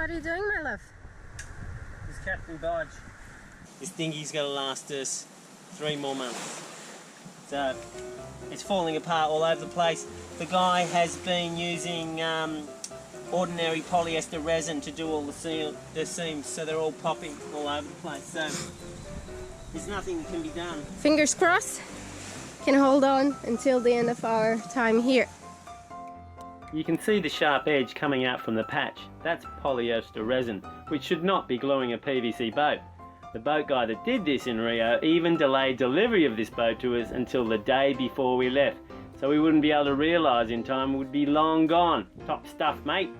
What are you doing, my love? This is Captain Bodge. This dinghy's got to last us 3 more months. So it's falling apart all over the place. The guy has been using ordinary polyester resin to do all the seams, so they're all popping all over the place. So there's nothing that can be done. Fingers crossed. Can hold on until the end of our time here. You can see the sharp edge coming out from the patch. That's polyester resin, which should not be gluing a PVC boat. The boat guy that did this in Rio even delayed delivery of this boat to us until the day before we left, so we wouldn't be able to realise in time it would be long gone. Top stuff, mate.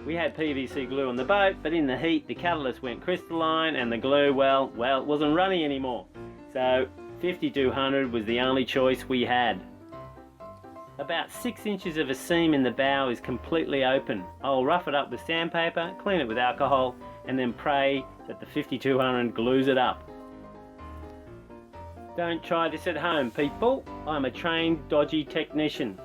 We had PVC glue on the boat, but in the heat the catalyst went crystalline and the glue, well, it wasn't running anymore. So 5200 was the only choice we had. About 6 inches of a seam in the bow is completely open. I'll rough it up with sandpaper, clean it with alcohol, and then pray that the 5200 glues it up. Don't try this at home, people. I'm a trained dodgy technician.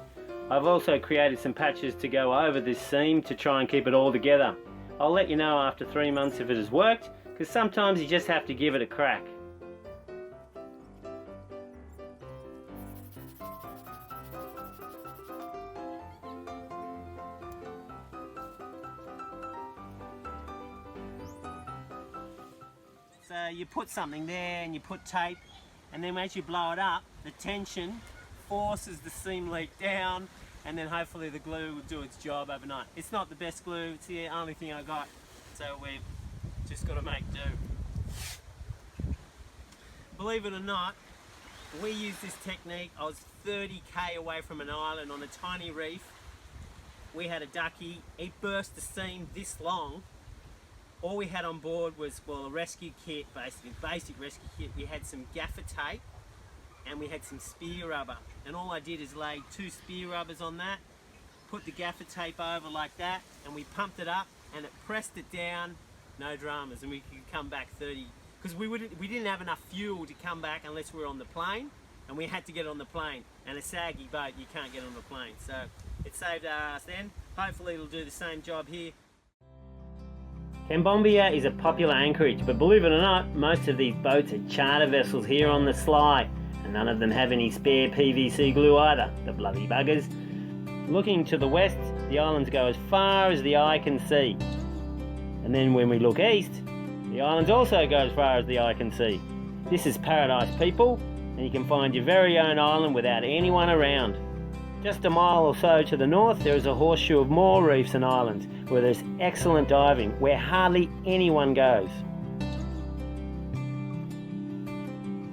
I've also created some patches to go over this seam to try and keep it all together. I'll let you know after 3 months if it has worked, because sometimes you just have to give it a crack. So you put something there and you put tape, and then as you blow it up, the tension forces the seam leak down, and then hopefully the glue will do its job overnight. It's not the best glue, it's the only thing I got, so we've just got to make do. Believe it or not, we used this technique. I was 30k away from an island on a tiny reef. We had a ducky, it burst the seam this long. All we had on board was, well, a rescue kit, basically, basic rescue kit. We had some gaffer tape and we had some spear rubber. And all I did is lay 2 spear rubbers on that, put the gaffer tape over like that, and we pumped it up and it pressed it down, no dramas, and we could come back 30. Because we didn't have enough fuel to come back unless we were on the plane, and we had to get on the plane. And a saggy boat, you can't get on the plane. So it saved us then. Hopefully it'll do the same job here. Cambodia is a popular anchorage, but believe it or not, most of these boats are charter vessels here on the sly, and none of them have any spare PVC glue either, the bloody buggers. Looking to the west, the islands go as far as the eye can see. And then when we look east, the islands also go as far as the eye can see. This is paradise, people, and you can find your very own island without anyone around. Just a mile or so to the north, there is a horseshoe of more reefs and islands where there's excellent diving, where hardly anyone goes.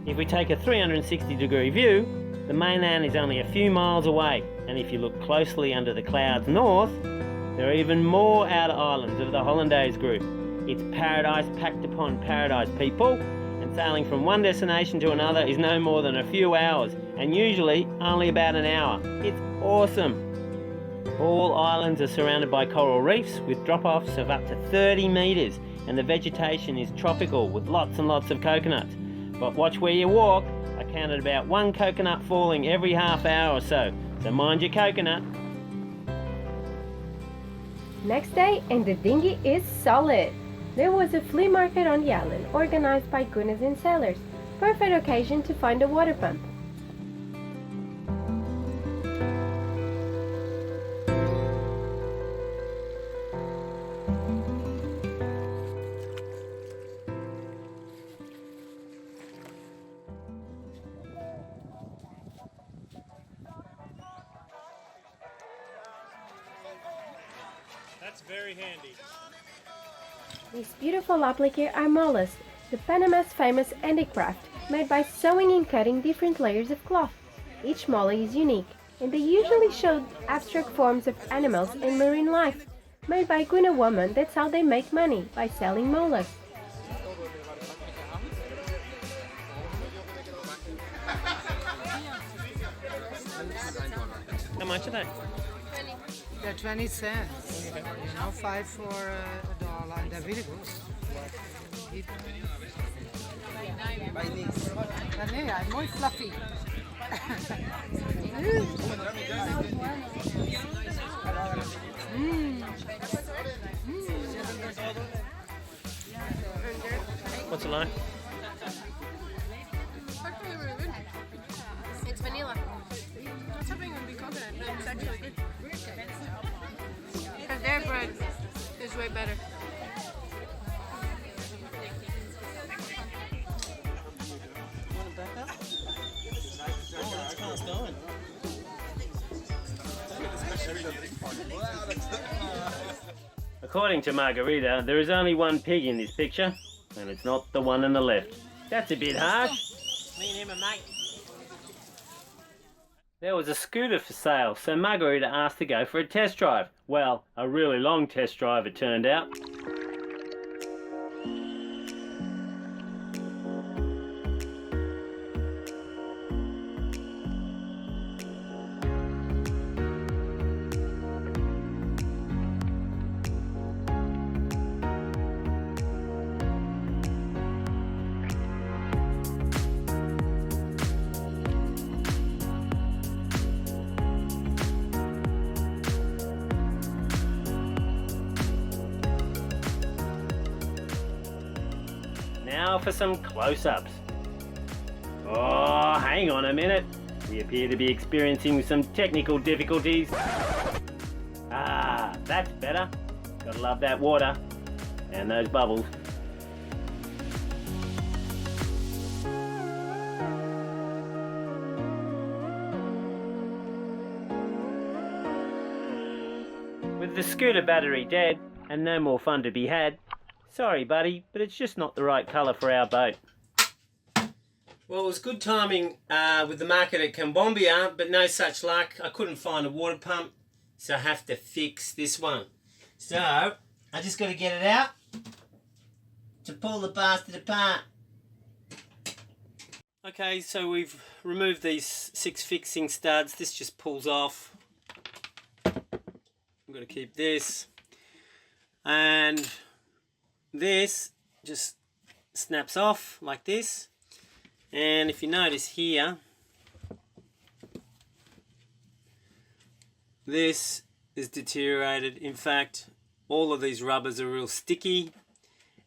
If we take a 360-degree view, the mainland is only a few miles away, and if you look closely under the clouds north, there are even more outer islands of the Hollandaise group. It's paradise packed upon paradise, people, and sailing from one destination to another is no more than a few hours, and usually only about an hour. It's awesome. All islands are surrounded by coral reefs with drop-offs of up to 30 metres, and the vegetation is tropical with lots and lots of coconuts. But watch where you walk. I counted about 1 coconut falling every half hour or so mind your coconut. Next day, and the dinghy is solid. There was a flea market on the island, organized by Gunas and sailors. Perfect occasion to find a water pump. That's very handy. These beautiful appliques are mollusks, the Panama's famous handicraft, made by sewing and cutting different layers of cloth. Each mollusk is unique, and they usually show abstract forms of animals and marine life. Made by Guna women, that's how they make money, by selling mollusks. How much are they? They're 20 cents. You know, 5 for $1, and they're really good. Vanilla, muy fluffy. What's it like? Actually really good. It's vanilla. Not something would be coconut, but it's actually good. Because their bread is way better. According to Margarida, there is only one pig in this picture, and it's not the one on the left. That's a bit harsh. Me and him are mate. There was a scooter for sale, so Margarida asked to go for a test drive. Well, a really long test drive it turned out. Now for some close-ups. Oh, hang on a minute. We appear to be experiencing some technical difficulties. Ah, that's better. Gotta love that water and those bubbles. With the scooter battery dead and no more fun to be had, sorry buddy, but it's just not the right colour for our boat. Well, it was good timing with the market at Cambodia, but no such luck. I couldn't find a water pump, so I have to fix this one. So, I just got to get it out to pull the bastard apart. Okay, so we've removed these 6 fixing studs. This just pulls off. I'm going to keep this. And this just snaps off like this, and if you notice here, this is deteriorated. In fact, all of these rubbers are real sticky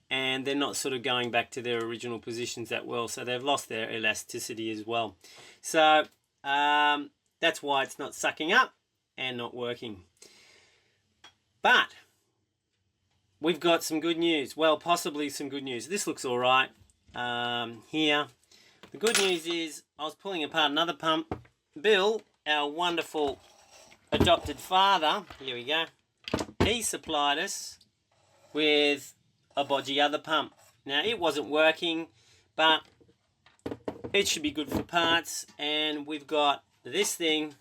and they're not sort of going back to their original positions that well, so they've lost their elasticity as well. So that's why it's not sucking up and not working. But we've got some good news. Well, possibly some good news. This looks all right here. The good news is I was pulling apart another pump. Bill, our wonderful adopted father, here we go, he supplied us with a Bodge other pump. Now, it wasn't working, but it should be good for parts. And we've got this thing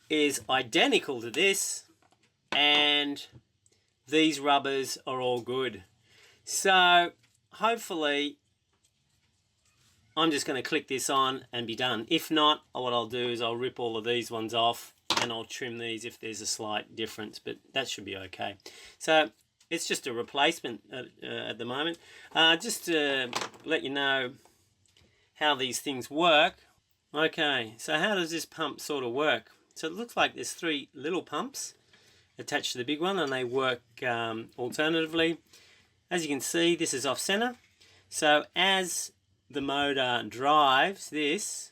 is identical to this, and these rubbers are all good. So hopefully I'm just going to click this on and be done. If not, what I'll do is I'll rip all of these ones off and I'll trim these if there's a slight difference, but that should be okay. So it's just a replacement at the moment. Just to let you know how these things work. Okay, so how does this pump sort of work? So it looks like there's 3 little pumps attached to the big one, and they work alternatively. As you can see, this is off center. So as the motor drives this,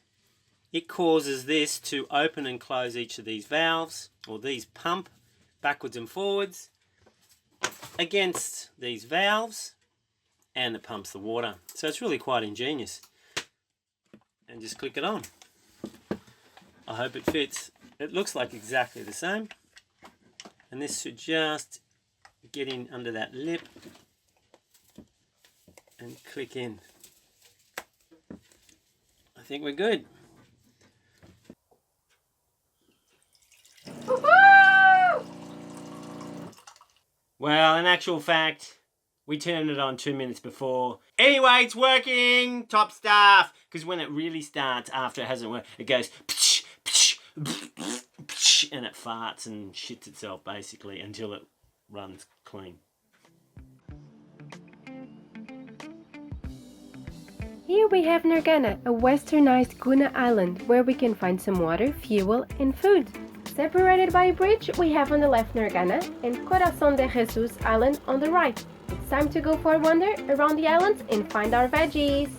it causes this to open and close each of these valves, or these pump backwards and forwards against these valves, and it pumps the water. So it's really quite ingenious. And just click it on. I hope it fits. It looks like exactly the same. And this should just get in under that lip and click in. I think we're good. Woohoo! Well, in actual fact, we turned it on 2 minutes before. Anyway, it's working! Top stuff! Because when it really starts, after it hasn't worked, it goes psh, psh, psh, psh, and it farts and shits itself basically until it runs clean. Here we have Nargana, a westernized Guna island where we can find some water, fuel and food. Separated by a bridge, we have on the left Nargana and Coração de Jesus Island on the right. It's time to go for a wander around the islands and find our veggies.